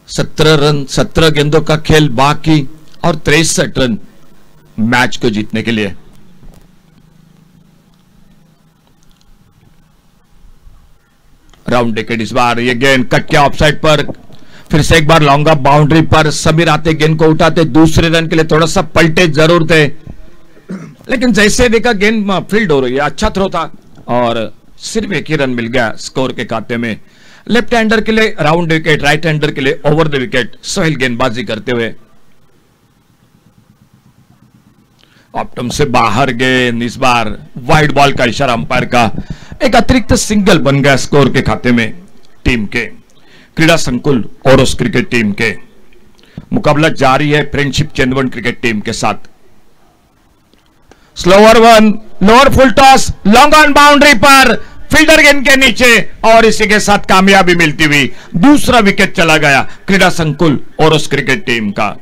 17 रन 17 गेंदों का खेल बाकी और 63 रन मैच को जीतने के लिए। राउंड विकेट इस बार ये गेंद कट के ऑफसाइड पर, फिर से एक बार लॉन्ग ऑफ बाउंड्री पर। समीर आते गेंद को उठाते, दूसरे रन के लिए थोड़ा सा पलटे जरूर थे, लेकिन जैसे देखा गेंद फील्ड हो रही है, अच्छा थ्रो था और सिर्फ 1 ही रन मिल गया स्कोर के खाते में। लेफ्ट हैंडर के लिए राउंड विकेट, राइट हैंडर के लिए ओवर द विकेट। सोहेल गेंदबाजी करते हुए ऑप्टम से बाहर गेंद, इस बार वाइड बॉल का इशारा अंपायर का। एक अतिरिक्त सिंगल बन गया स्कोर के खाते में टीम के। क्रीड़ा संकुल ओरोस क्रिकेट टीम के मुकाबला जारी है फ्रेंडशिप चंदवन क्रिकेट टीम के साथ। Slower one, lower full toss, long on boundary पर, फील्डर गेंद के नीचे और इसी के साथ कामयाबी मिलती हुई दूसरा विकेट चला गया क्रीड़ा संकुल ओरोस क्रिकेट टीम का।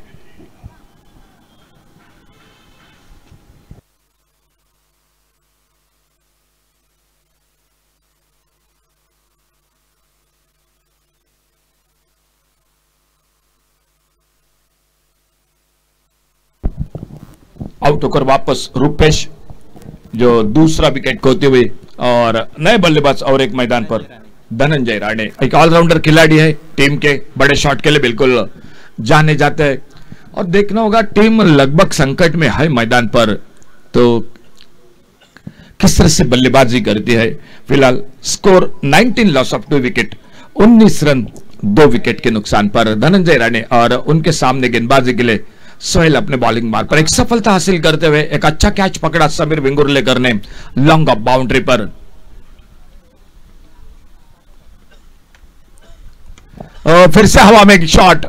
आउट होकर वापस रूपेश जो दूसरा विकेट खोते हुए, और नए बल्लेबाज और एक मैदान पर धनंजय राणे। एक ऑलराउंडर खिलाड़ी है टीम के, बड़े शॉट के लिए बिल्कुल जाने जाते हैं और देखना होगा टीम लगभग संकट में है मैदान पर, तो किस तरह से बल्लेबाजी करती है। फिलहाल score 19 loss of 2 wicket, 19 run 2 wicket के नुकसान पर धनंजय राणे, और उनके सामने गेंदबाजी के लिए सोहेल अपने बॉलिंग मार्ग पर एक सफलता हासिल करते हुए एक अच्छा कैच पकड़ा समीर वेंगुर्लेकर ने लॉन्ग ऑफ बाउंड्री पर। फिर से हवा में शॉट,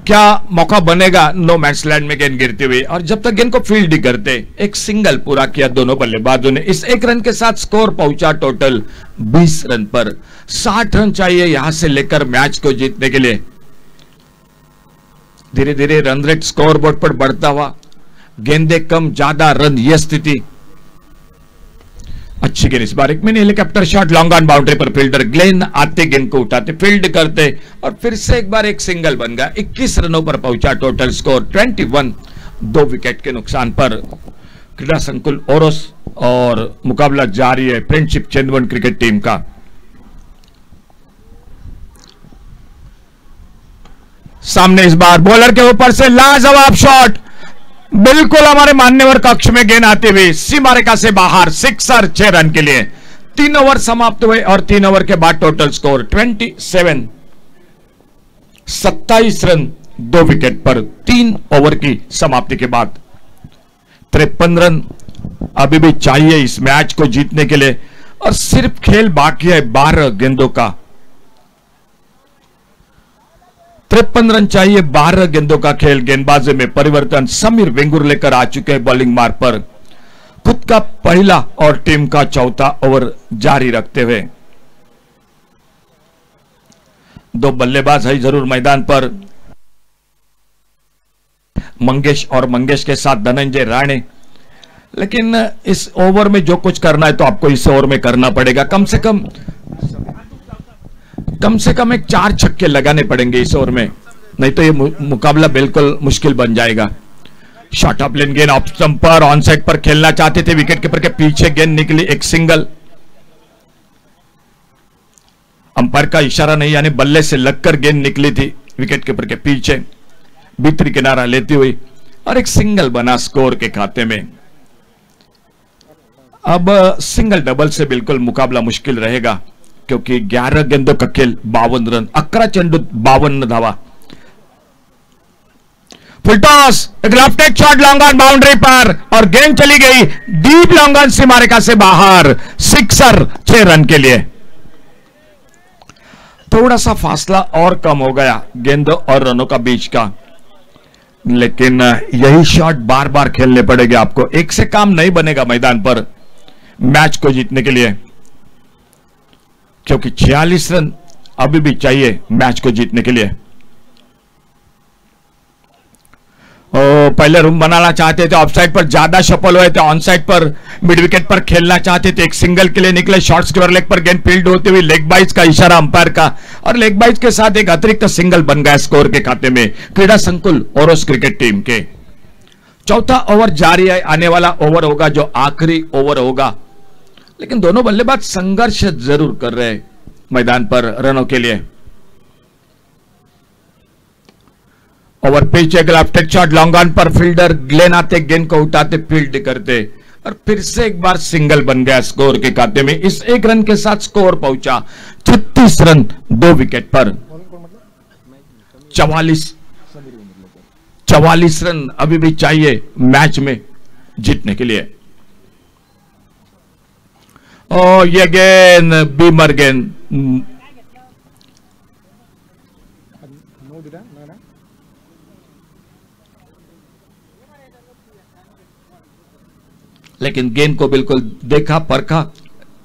क्या मौका बनेगा? नो मैच लैंड में गेंद गिरती हुई, और जब तक गेंद को फील्ड ही करते, एक सिंगल पूरा किया दोनों बल्लेबाजों ने। इस 1 रन के साथ स्कोर पहुंचा टोटल 20 रन पर। 60 रन चाहिए यहां से लेकर मैच को जीतने के लिए। धीरे धीरे रन रेट स्कोर बोर्ड पर बढ़ता हुआ, गेंदे कम ज्यादा रन, यह स्थिति। अच्छी गेंद इस बार, एक mini helicopter shot long on boundary पर, फील्डर ग्लेन आते गेंद को उठाते, फील्ड करते और फिर से एक बार एक सिंगल बन गया। 21 रनों पर पहुंचा टोटल स्कोर 21, 2 विकेट के नुकसान पर। क्रीड़ा संकुल ओरोस और मुकाबला जारी है फ्रेंडशिप चंदवन क्रिकेट टीम का। सामने इस बार बॉलर के ऊपर से लाजवाब शॉट, बिल्कुल हमारे मान्यवर कक्ष में गेंद आती हुई सीमा रेखा से बाहर, सिक्सर 6 रन के लिए। 3 ओवर समाप्त हुए और 3 ओवर के बाद टोटल स्कोर 27, 27 रन 2 विकेट पर 3 ओवर की समाप्ति के बाद। 53 रन अभी भी चाहिए इस मैच को जीतने के लिए, और सिर्फ खेल बाकी है 12 गेंदों का। 53 रन चाहिए, 12 गेंदों का खेल। गेंदबाजी में परिवर्तन, समीर वेंगुर्लेकर आ चुके हैं बॉलिंग मार्ग पर, खुद का पहला और टीम का चौथा ओवर जारी रखते हुए। 2 बल्लेबाज है जरूर मैदान पर, मंगेश और मंगेश के साथ धनंजय राणे, लेकिन इस ओवर में जो कुछ करना है तो आपको इस ओवर में करना पड़ेगा। कम से कम एक 4 छक्के लगाने पड़ेंगे इस ओवर में, नहीं तो ये मुकाबला बिल्कुल मुश्किल बन जाएगा। शॉट ऑफ लेन गेंद ऑफ स्टंप पर, ऑन साइड पर खेलना चाहते थे, विकेट कीपर के पीछे गेंद निकली, एक सिंगल। अंपायर का इशारा नहीं, यानी बल्ले से लगकर गेंद निकली थी विकेट कीपर के पीछे, भीतरी किनारा लेती हुई, और एक सिंगल बना स्कोर के खाते में। अब सिंगल डबल से बिल्कुल मुकाबला मुश्किल रहेगा, क्योंकि 11 गेंदों का खेल 52 रन, 11 चेंडू 52 धावा। फुल टॉस, एक left hand shot long on boundary पर, और गेंद चली गई डीप लॉन्ग ऑन सीमा रेखा से बाहर, सिक्सर 6 रन के लिए। थोड़ा सा फासला और कम हो गया गेंदों और रनों का बीच का, लेकिन यही शॉट बार बार खेलने पड़ेगा आपको, एक से काम नहीं बनेगा मैदान पर मैच को जीतने के लिए, क्योंकि 46 रन अभी भी चाहिए मैच को जीतने के लिए। पहले रूम बनाना चाहते थे, ऑफसाइड पर ज्यादा सफल हुए थे, ऑन साइड पर मिड विकेट पर खेलना चाहते थे, एक सिंगल के लिए निकले, शॉर्ट स्क्वायर लेग पर गेंद फील्ड होते हुए लेग बाइज का इशारा अंपायर का, और लेग बाइज के साथ एक अतिरिक्त सिंगल बन गया स्कोर के खाते में क्रीडा संकुल ओरोस क्रिकेट टीम के। चौथा ओवर जारी है, आने वाला ओवर होगा जो आखिरी ओवर होगा, लेकिन दोनों बल्लेबाज संघर्ष जरूर कर रहे हैं मैदान पर रनों के लिए। ओवर पिच एक लेफ्ट शॉट लॉन्ग ऑन पर फील्डर ग्लेन आते, गेंद को उठाते, फील्ड करते, और फिर से एक बार सिंगल बन गया स्कोर के खाते में। इस एक रन के साथ स्कोर पहुंचा 36 रन 2 विकेट पर। 44 रन अभी भी चाहिए मैच में जीतने के लिए। ओ ये गेंद बीमर गेंद, लेकिन गेंद को बिल्कुल देखा परखा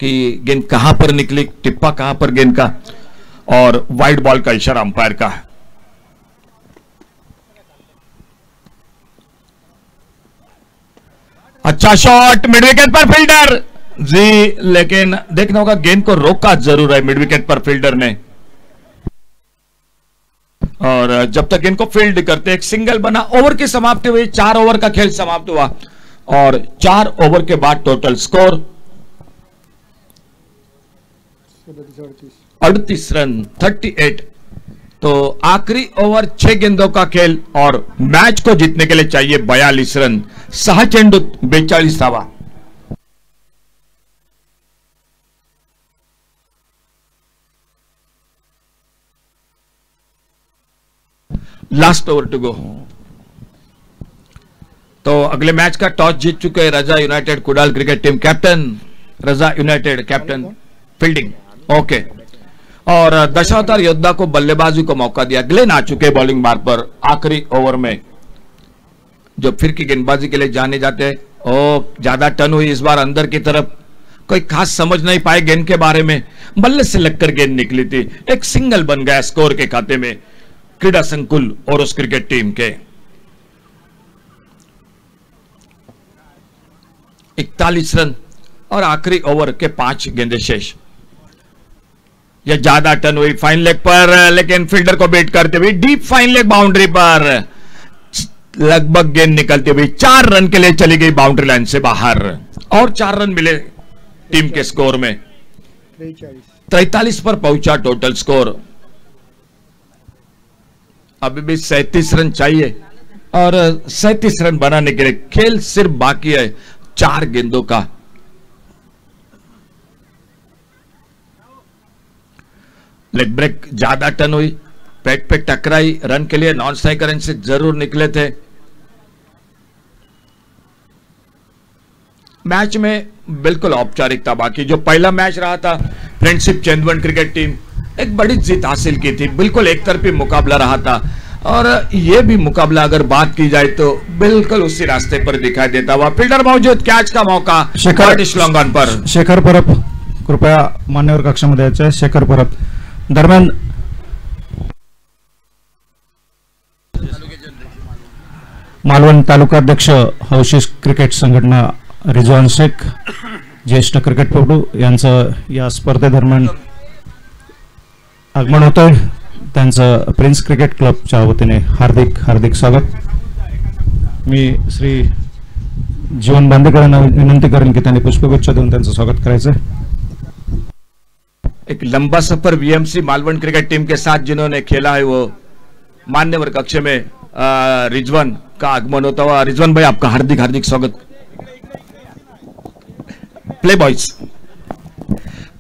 कि गेंद कहां पर निकली, टिप्पा कहां पर गेंद का, और वाइड बॉल का इशारा अंपायर का है। अच्छा शॉट मिड विकेट पर फील्डर जी, लेकिन देखना होगा गेंद को रोका जरूर है मिड विकेट पर फील्डर ने, और जब तक इनको फील्ड करते एक सिंगल बना। ओवर की समाप्ति हुई, 4 ओवर का खेल समाप्त हुआ, और 4 ओवर के बाद टोटल स्कोर 38 रन 38। तो आखिरी ओवर 6 गेंदों का खेल, और मैच को जीतने के लिए चाहिए 42 रन, 6 चेंडू 42 धावा। Last over to go. तो अगले मैच का टॉस जीत चुके हैं Raza united Kudal cricket team. Captain Raza united, captain fielding, okay. और दशावतार योद्धा को बल्लेबाजी को मौका दिया, ग्लेन आ चुके बॉलिंग मार्ग पर आखिरी ओवर में, जो फिर की गेंदबाजी के लिए जाने जाते हैं। ओ ज्यादा टर्न हुई इस बार अंदर की तरफ, कोई खास समझ नहीं पाए गेंद के बारे में, बल्ले से लगकर गेंद निकली थी, एक सिंगल बन गया स्कोर के खाते में क्रीडा संकुल ओरोस क्रिकेट टीम के। 41 रन और आखिरी ओवर के 5 गेंदे शेष। यह ज्यादा टर्न हुई फाइन लेग पर, लेकिन फील्डर को बीट करते हुए डीप फाइन लेग बाउंड्री पर लगभग गेंद निकलती हुई 4 रन के लिए चली गई बाउंड्री लाइन से बाहर, और 4 रन मिले टीम के स्कोर में। 43 पर पहुंचा टोटल स्कोर। अभी भी 37 रन चाहिए, और 37 रन बनाने के लिए खेल सिर्फ बाकी है 4 गेंदों का। लेग ब्रेक ज्यादा टर्न हुई, पेट पे टकराई, रन के लिए नॉन स्ट्राइक रन से जरूर निकले थे। मैच में बिल्कुल औपचारिकता बाकी। जो पहला मैच रहा था फ्रेंडशिप चंदवन क्रिकेट टीम एक बड़ी जीत हासिल की थी, बिल्कुल एक तरफी मुकाबला रहा था, और यह भी मुकाबला अगर बात की जाए तो बिल्कुल उसी रास्ते पर दिखाई देता हुआ। फील्डर मौजूद, कैच का मौका लॉन्ग ऑन पर।
शेखर परब कृपया मान्यवर कक्षामध्ये यायचं आहे। शेखर परब दरम्यान मालवण तालुकाध्यक्ष हौशी क्रिकेट संघटना रिजवान शेख, ज्येष्ठ क्रिकेटपटू यांचं या स्पर्धेदरम्यान आगमन होतंय। त्यांचं प्रिन्स क्रिकेट क्लबच्या वतीने हार्दिक हार्दिक स्वागत। मी श्री जीवन बांदेकरांना विनंती करेन की त्यांनी पुष्पगुच्छ देऊन त्यांचं स्वागत करायचं।
एक लंबा सफर वीएमसी मालवण क्रिकेट टीम के साथ जिन्होंने खेला है, वो मान्यवर कक्ष में रिजवान का आगमन होता हुआ। रिजवान भाई आपका हार्दिक हार्दिक स्वागत।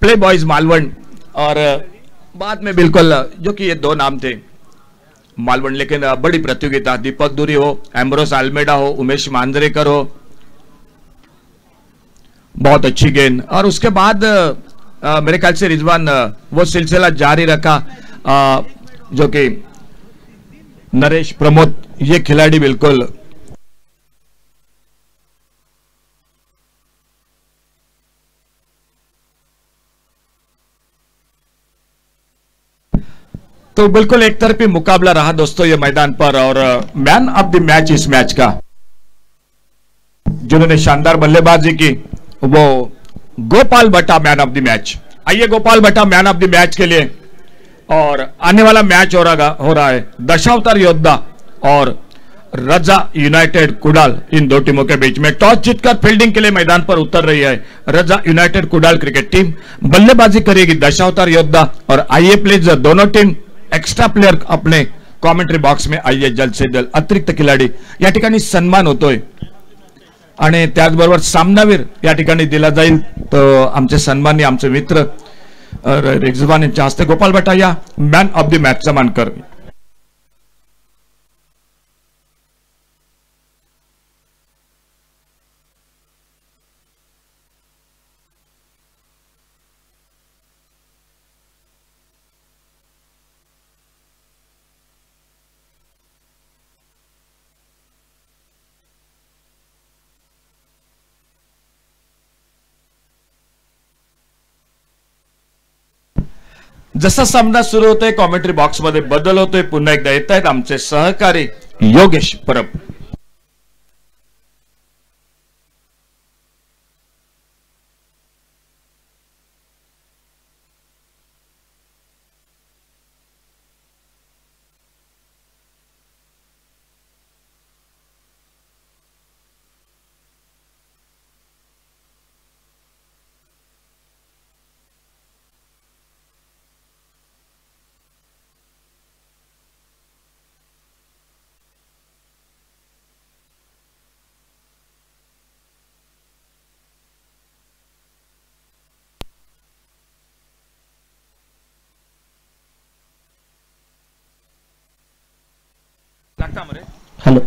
प्ले बॉयज मालवण, और बाद में बिल्कुल जो कि ये 2 नाम थे मालवण, लेकिन बड़ी प्रतियोगिता, दीपक दुरी हो, एम्ब्रोस अल्मेडा हो, उमेश मांजरेकर हो, बहुत अच्छी गेंद। और उसके बाद मेरे ख्याल से रिजवान वो सिलसिला जारी रखा जो कि नरेश प्रमोद, ये खिलाड़ी बिल्कुल तो बिल्कुल एक तरफी मुकाबला रहा दोस्तों ये मैदान पर, और मैन ऑफ द मैच इस मैच का जिन्होंने शानदार बल्लेबाजी की वो गोपाल भट्टा मैन ऑफ द मैच। आइए गोपाल भट्टा मैन ऑफ द मैच के लिए। और आने वाला मैच हो रहा है दशावतार योद्धा और रजा यूनाइटेड कुडाल, इन दो टीमों के बीच में। टॉस जीतकर फील्डिंग के लिए मैदान पर उतर रही है रजा यूनाइटेड कुडाल क्रिकेट टीम। बल्लेबाजी करेगी दशावतार योद्धा। और आइए प्लीज दोनों टीम एक्स्ट्रा प्लेयर अपने कॉमेंट्री बॉक्स में आइए जल्द से जल्द। अतिरिक्त खिलाडी या ठिकाणी सन्मान होतोय आणि त्याचबरोबर सामनावीर या ठिकाणी दिला जाईल। तो आमचे सन्माननीय आमचे मित्र रिजवान यांच्या हस्ते गोपाल भट्टा या मॅन ऑफ द मॅचचा मानकर। जसा सामना सुरू होतोय कॉमेंट्री बॉक्स मध्ये बदल होतोय, पुन्हा एकदा येत आहेत आमचे सहकारी योगेश परब।
हॅलो